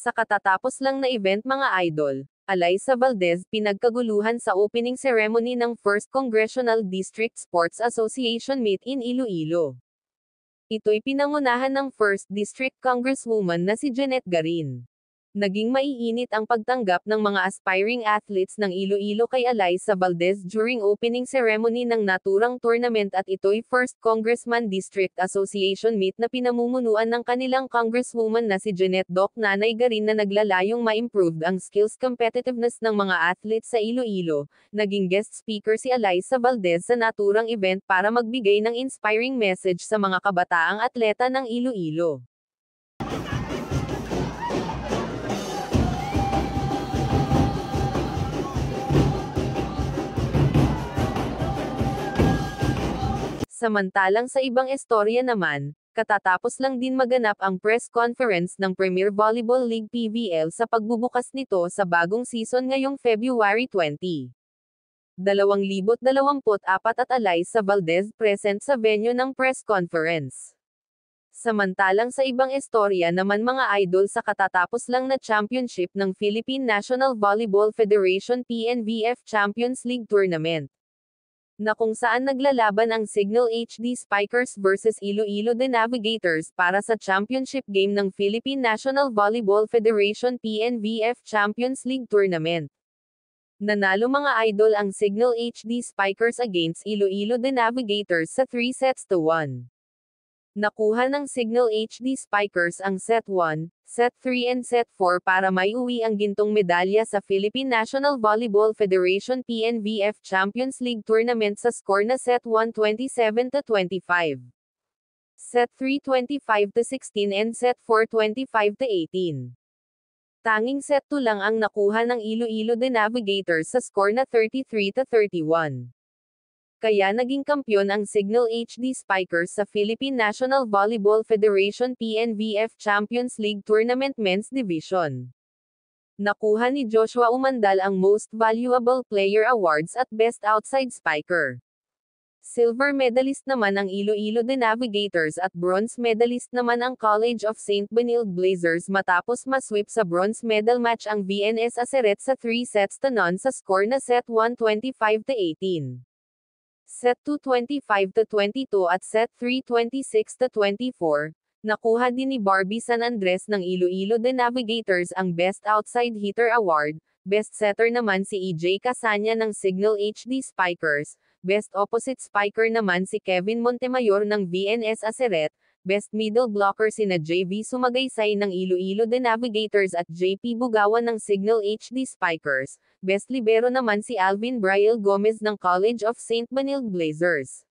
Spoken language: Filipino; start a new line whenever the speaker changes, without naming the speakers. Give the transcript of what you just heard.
Sa katatapos lang na event mga idol, Alyssa Valdez pinagkaguluhan sa opening ceremony ng First Congressional District Sports Association Meet in Iloilo. Ito'y pinangunahan ng 1st District Congresswoman na si Jeanette Garin. Naging maiinit ang pagtanggap ng mga aspiring athletes ng Iloilo kay Alyssa Valdez during opening ceremony ng naturang tournament at ito'y 1st Congressman District Association Meet na pinamumunuan ng kanilang congresswoman na si Jeanette Doc Nanay Garin na naglalayong ma-improve ang skills competitiveness ng mga athletes sa Iloilo. Naging guest speaker si Alyssa Valdez sa naturang event para magbigay ng inspiring message sa mga kabataang atleta ng Iloilo. Samantalang sa ibang istorya naman, katatapos lang din maganap ang press conference ng Premier Volleyball League PVL sa pagbubukas nito sa bagong season ngayong February 20, 2024 at Alyssa Valdez present sa venue ng press conference. Samantalang sa ibang istorya naman mga idol sa katatapos lang na championship ng Philippine National Volleyball Federation PNVF Champions League Tournament, na kung saan naglalaban ang Signal HD Spikers versus Iloilo The Navigators para sa championship game ng Philippine National Volleyball Federation PNVF Champions League Tournament. Nanalo mga idol ang Signal HD Spikers against Iloilo The Navigators sa 3-1. Nakuha ng Signal HD Spikers ang Set 1, Set 3 and Set 4 para maiuwi ang gintong medalya sa Philippine National Volleyball Federation PNVF Champions League Tournament sa score na Set 1 27-25, Set 3 25-16 and Set 4 25-18. Tanging Set 2 lang ang nakuha ng Iloilo The Navigators sa score na 33-31. Kaya naging kampyon ang Signal HD Spikers sa Philippine National Volleyball Federation PNVF Champions League Tournament Men's Division. Nakuha ni Joshua Umandal ang Most Valuable Player Awards at Best Outside Spiker. Silver medalist naman ang Iloilo The Navigators at bronze medalist naman ang College of St. Benilde Blazers matapos masweep sa bronze medal match ang VNS Aceret sa 3-0 sa score na Set 1 25-18. Set 2 25-22 at Set 3 26-24, nakuha din ni Barbie San Andres ng Iloilo The Navigators ang Best Outside Hitter Award, Best Setter naman si EJ Casanya ng Signal HD Spikers, Best Opposite Spiker naman si Kevin Montemayor ng VNS Aceret, Best Middle Blocker sina JV Sumagaysay ng Iloilo The Navigators at JP Bugawan ng Signal HD Spikers, Best Libero naman si Alvin Briel Gomez ng College of St. Benilde Blazers.